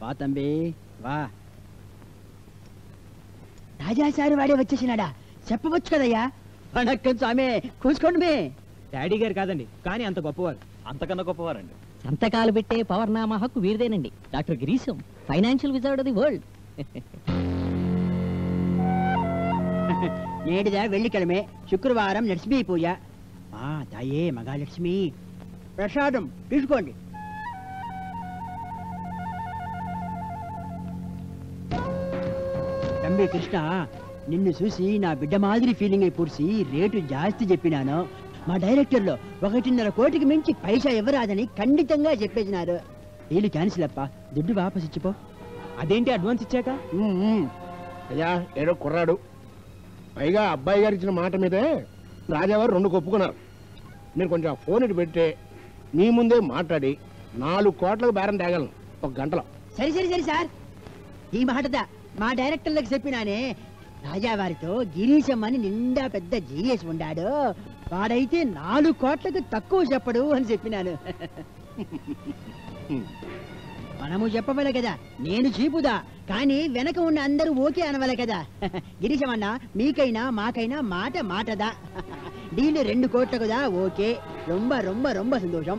వా తంబి వా. రాజాసారి వాడే వచ్చేసినాడా? చెప్పవచ్చు కదయ్యా. వణక్కం స్వామి, కూసుకోండి మీ. డాడీ గారు కాదండి, కానీ అంత గొప్పవారు. అంతకన్నా గొప్పవారండి. సంతకాలు పెట్టే పవర్నామా హక్కు వీరిదేనండి. Doctor Girisham, financial wizard of the world. నేడుదా వెள்ளிకిழமை, శుక్రవారం లక్ష్మీ పూజ. తాయే మగాలక్ష్మి, ప్రసాదం తీసుకోండి. తంబి కృష్ణ, నిన్ను చూసి నా బిడ్డ మాదిరి ఫీలింగ్ అయి పూర్చి రేటు జాస్తి చెప్పినాను. మా డైరెక్టర్లో 1.5 కోటికి మించి పైసా ఇవ్వరాదని ఖండితంగా చెప్పేసినారు. వీళ్ళు క్యాన్సిల్ అప్ప, దుడ్డు వాపస్ ఇచ్చిపో. అదేంటి అడ్వాన్స్ ఇచ్చాక? అయ్యా ఏడో కుర్రాడు, పైగా అబ్బాయి గారు ఇచ్చిన మాట మీదే రాజావారు 2 ఒప్పుకున్నారు. మీరు కొంచెం ఫోన్ ఇటు పెట్టి మీ ముందే మాట్లాడి 4 కోట్లకు బేరం తేగలను 1 గంటలో. సరి సరి సరి సార్, ఈ మాటదా మా డైరెక్టర్లకు చెప్పినానే. రాజావారితో గిరీశం అని నిండా పెద్ద జీఎస్ ఉండాడు, వాడైతే 4 కోట్లకు తక్కువ చెప్పడు అని చెప్పినాను. మనము చెప్పవలే కదా, నేను చీపుదా కానీ వెనక ఉన్న అందరూ ఓకే అనవలే కదా. గిరీశం అన్న, మీకైనా మాకైనా మాట మాటదా. డీల్ 2 కోట్లకుదా. ఓకే, రొంబ రొంబ రొంబ సంతోషం.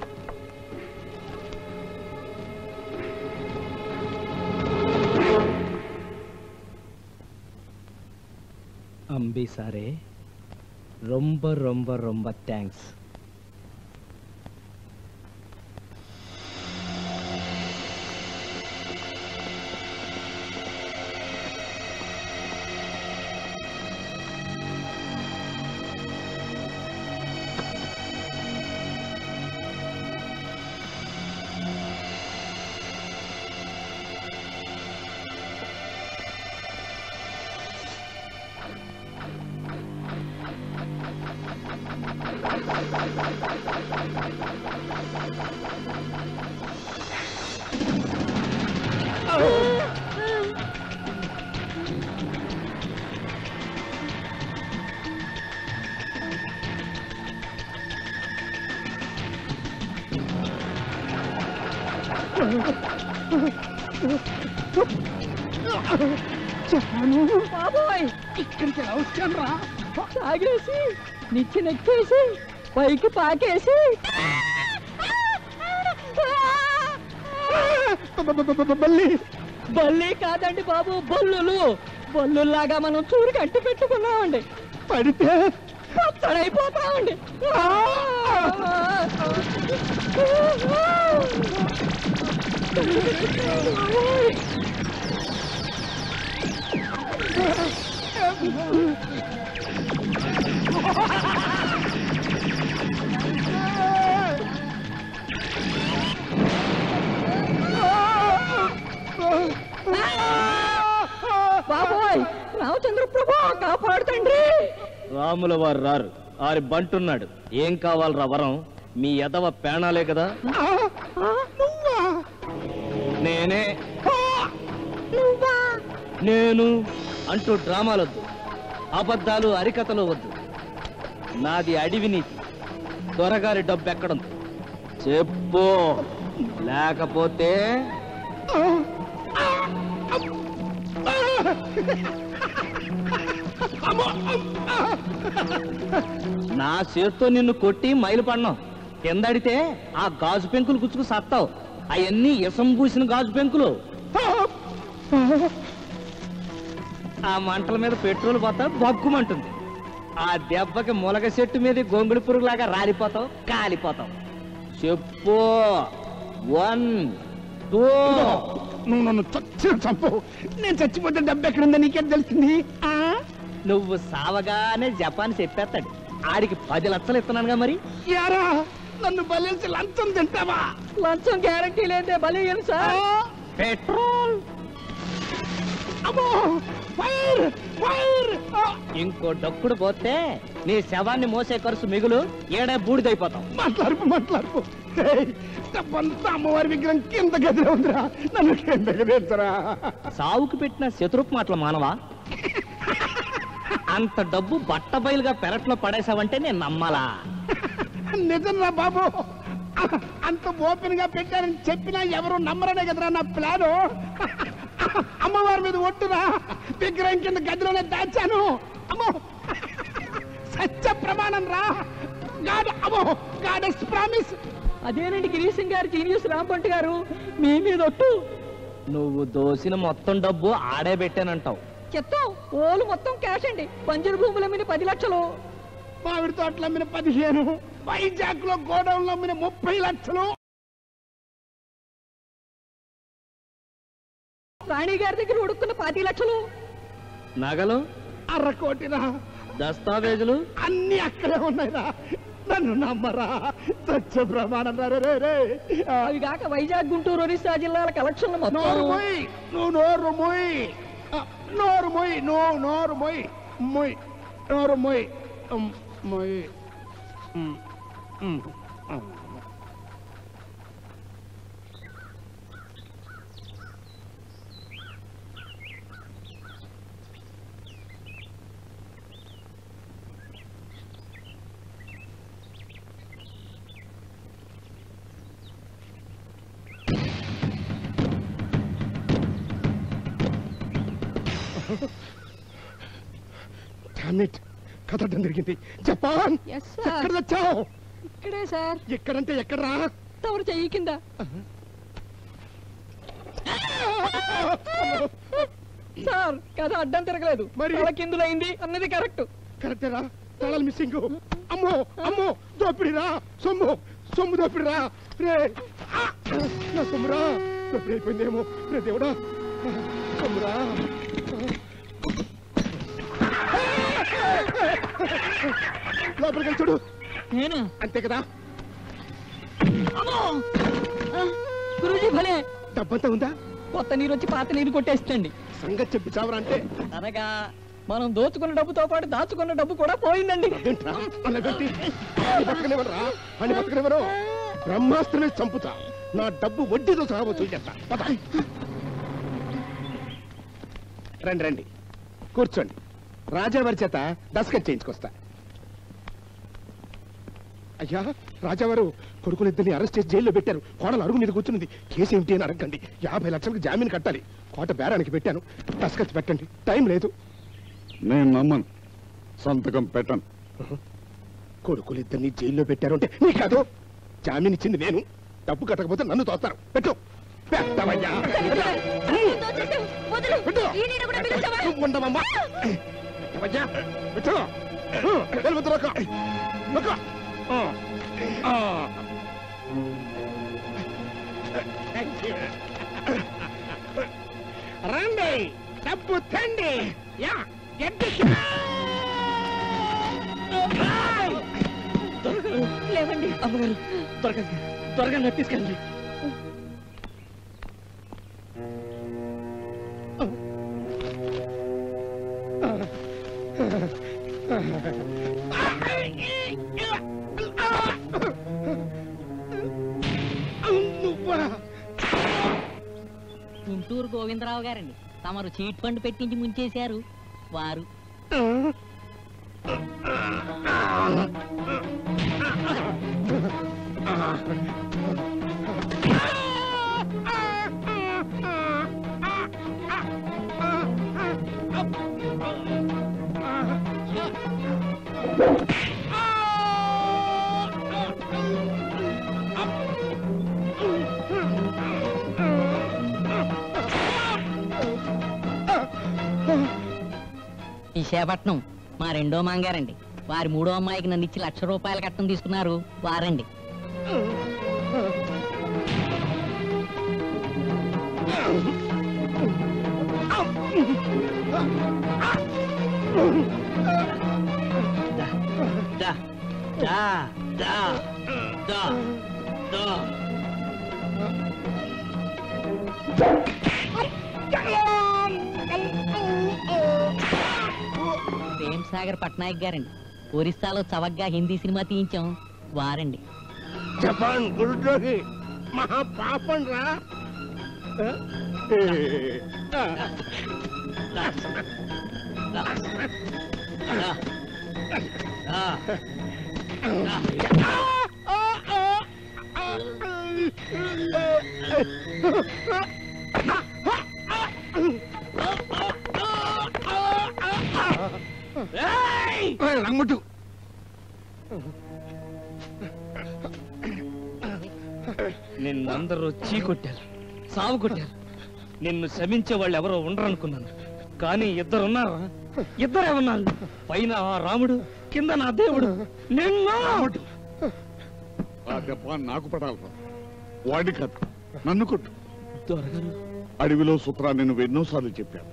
అంబి సారే, రొంబ రొంబ రొంబ థ్యాంక్స్. బాబోయ్, ఇక్కడికి ఎలా వచ్చాను రా? తాగేసి నిచ్చెనెక్కేసి పైకి పాకేసి బల్లి కాదండి బాబు, బల్లులు. బల్లుల్లాగా మనం చూరు కట్టి పెట్టుకున్నామండి. పడితే పచ్చడైపోతామండి. బాబోయ్, రామచంద్ర ప్రభు కాపాడుతండ్రి. రాముల వారు రారు, ఆరి బంటున్నాడు. ఏం కావాలరా వరం? మీ ఎదవ పేణాలే కదా. నేనే నేను అంటూ డ్రామాలొద్దు, అబద్ధాలు అరికథలు వద్దు. నాది అడవి నీతి. త్వరగారి డబ్బు ఎక్కడుంది చెప్పు, లేకపోతే నా చేత్తో నిన్ను కొట్టి మైలు పడినావు. కిందడితే ఆ గాజు పెంకులు గుచ్చుకు సత్తావు. అవన్నీ ఇసం పూసిన గాజు పెంకులు. ఆ మంటల మీద పెట్రోల్ పోతా బగ్గుమంటుంది. ఆ దెబ్బకి ములగ చెట్టు మీద గొంగుళి పురుగులాగా రాలిపోతావు, కాలిపోతావు. చెప్పు. 1 2. నువ్వు నన్ను చంపు. నేను చచ్చిపోతే డబ్బు ఎక్కడుందో నీకేం తెలిసింది? నువ్వు సావగానే జపాన్ చెప్పేస్తాడు. ఆడికి 10 లక్షలు ఇస్తున్నానుగా మరి. యారా, నన్ను బలించి లంచం తింటావా? లంచం గ్యారంటీ లేదే బలి సార్. పెట్రోల్. అమ్మో, ఫైర్ ఫైర్. ఇంకో డొక్కుడు పోతే నీ శవాన్ని మోసే ఖర్చు మిగులు ఏడే బూడిదైపోతాం. మాట్లాడుపు. తప్పంతా అమ్మవారి విగ్రహం కింద గదిలో ఉందిరా, నన్ను కింద గదిరా. సావుకు పెట్టిన శత్రుపు మాటల మానవా? అంత డబ్బు బట్ట బయలుగా పెరట్లో పడేసావంటే నేను నమ్మాలా? నిజంరా బాబు, అంత ఓపెన్ గా పెట్టారని చెప్పినా ఎవరు నమ్మరనే కదరా నా ప్లాను. అమ్మవారి మీద ఒట్టురా, విగ్రహం కింద గదిలోనే దాచాను. అమ్మో సత్య ప్రమాణం రా. God promise. అదేనండి గిరీశం గారు, జీనియస్ రాంపంట్ గారు, మీ మీద ఒట్టు. నువ్వు దోసిన మొత్తం డబ్బు ఆడే పెట్టానంటావు. చెత్తం ఓలు మొత్తం క్యాష్ అండి. పంజరు భూముల మీద 10 లక్షలు, మామిడి తోటలు అమ్మిన 15, వైజాగ్ లో గోడౌన్లు అమ్మిన 30 లక్షలు, రాణి గారి దగ్గర ఉడుక్కున్న 10 లక్షలు, నగలు 1/2 కోటిరా. దస్తావేజులు అన్ని అక్కడే ఉన్నాయిరా. నన్ను నమ్మరా, సత్య ప్రమాణం రా. రే అవి కాక వైజాగ్, గుంటూరు, ఒరిస్సా జిల్లాల కలెక్షన్లు నోరు మొత్తం. మోయ్, నువ్వు నోరు మోయ్, నోరు మోయ్, నోరు మోయ్, మోయ్, నోరు మోయ్, మోయ్. కథ జరిగింది. Japan Yes, sir. ఎక్కడ తెచ్చావు? ఇక్కడే సార్. ఎక్కడంటే ఎక్కడరా? తవరు చెయ్యి కింద. సార్ కథ అడ్డం తిరగలేదు, మరి? తల కిందులైంది అన్నది కరెక్ట్. కరెక్టేరా? తాళాలు మిస్సింగ్. అమ్మో అమ్మో, దోపిడిరా, సొమ్ము దోపిడిరా. రే నా సొమ్మురా, దోపిడి అయిపోయిందేమో. రే దేవుడా, సొమ్మురా. లోపలికి చూడు. నేను అంతే కదా? గురూజీ భలే. డబ్బంతా ఉందా? కొత్త నీరు వచ్చి పాత నీరు కొట్టేస్తండి. సంగతి చెప్పి చావరా అంటే అనగా మనం దోచుకున్న డబ్బుతో పాటు దాచుకున్న డబ్బు కూడా పోయిందండి. అదేంట్రా అలా పెట్టి బతకనివ్వరా? అని బతకనివ్వరు. బ్రహ్మాస్త్రమే చంపుతా. నా డబ్బు వడ్డీతో సహా వసూలు చేస్తా. పద. రండి రండి, కూర్చోండి. రాజావారి చేత దస్కత్ చేయించుకొస్తా. అయ్యా రాజావారు, కొడుకులిద్దరిని అరెస్ట్ చేసి జైల్లో పెట్టారు. కోడలు అరుగు మీద కూర్చున్నది. కేసు ఏమిటి అని అడగండి. 50 లక్షలకు జామీన్ కట్టాలి. కోట బేరానికి పెట్టాను. దస్కత్ పెట్టండి, టైం లేదు. నేను నమ్మను, సంతకం పెట్టను. కొడుకులిద్దరిని జైల్లో పెట్టారు అంటే నీ కాదు. జామీన్ ఇచ్చింది నేను. డబ్బు కట్టకపోతే నన్ను తోస్తారు. పెట్టు. పెట్టవయ్యా. పెట్టు. ఉండవమ్మా. పెట్టవయ్యా. పెట్టు. వెళ్ళిపోతు రొక్క. రొక్క. రండి, డబ్బు తండి. యా లేవండి. అమ్మగారు త్వరగా నాకు తీసుకెళ్ళండి. గుంటూరు గోవిందరావు గారండి, తమరు చీట్ ఫండ్ పెట్టించి ముంచేశారు. వారు విశాఖపట్నం మా రెండో మాంగారండి. వారి మూడో అమ్మాయికి నన్ను ఇచ్చి ₹1,00,000 కట్నం తీసుకున్నారు. వారండి. ప్రేమ్ సాగర్ పట్నాయక్ గారండి. ఒరిస్సాలో చవగ్గా హిందీ సినిమా తీయించాం. వారండి. జపాన్ గురుద్రోహి, మహా పాపం రా. రంగముట్టు నిన్నందరూ చీకొట్టారు, సాగు కొట్టారు. నిన్ను శమించే వాళ్ళు ఎవరో ఉండరనుకున్నాను, కానీ ఇద్దరున్నారు. ఇద్దరేమన్నారు? పైన ఆ రాముడు, కింద నా దేవుడు. నిన్ను ఆ దెబ్బ నాకు పడాలి, వాడి కాదు, నన్ను కొట్టు. దొరగారు, అడవిలో సూత్రాన్ని నువ్వు ఎన్నోసార్లు చెప్పావు.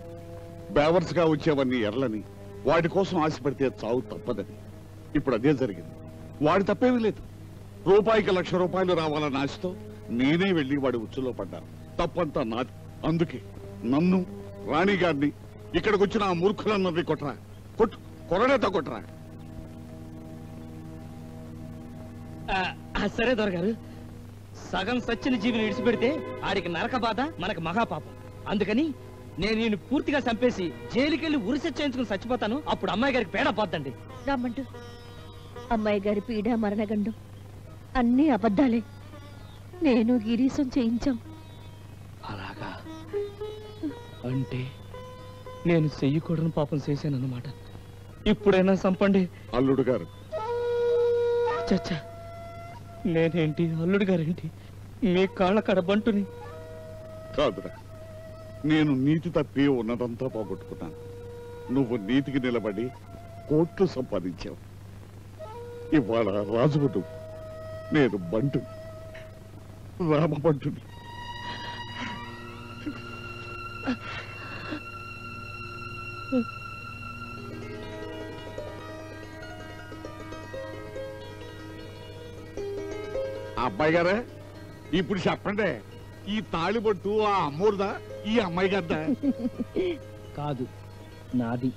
బేవర్స్ గా వచ్చేవన్నీ ఎర్లని, వాడి కోసం ఆశపడితే చావు తప్పదని. ఇప్పుడు అదే జరిగింది. వాడి తప్పేమీ లేదు. రూపాయికి ₹1,00,000 రావాలన్న ఆశతో నేనే వెళ్లి వాడి ఉచ్చులో పడ్డాను. తప్పంతా నాది. అందుకే నన్ను, రాణి గారిని, ఇక్కడికి వచ్చిన ఆ మూర్ఖులందరినీ కొట్టరా, కొట్టు, కొరడేతో కొట్టరా. సరే దొరగారు, సగం సచ్చిన జీవిని విడిచిపెడితే ఆడికి నరక బాధ, మనకు మహాపాపం. అందుకని నేను నిన్ను పూర్తిగా చంపేసి జైలుకెళ్ళి ఉరిశిక్ష చేయించుకుని చచ్చిపోతాను. అప్పుడు అమ్మాయి గారికి పేడ పోద్దండి. రమ్మంటూ అమ్మాయి గారి పీడ మరణగండం అన్నీ అబద్ధాలే. నేను గిరీశం చేయించాం. అలాగా అంటే నేను చెయ్యకూడని పాపం చేశానన్నమాట. ఇప్పుడైనా చంపండి. అల్లుడు గారు, చచ్చా, నేనేంటి అల్లుడు గారేంటి? మీ కాళ్ళ కడబంటుని. కాదురా, నేను నీతి తప్పి ఉన్నదంతా పోగొట్టుకున్నాను. నువ్వు నీతికి నిలబడి కోట్లు సంపాదించావు. ఇవాళ రాజువు నువ్వు, నేను బంటు, రామబంటుని. అబ్బాయి గారా, ఇప్పుడు చెప్పండి, ఈ తాళిబొట్టు ఆ అమ్మోరుదా, ఈ అమ్మాయి గారిదా? కాదు, నాది.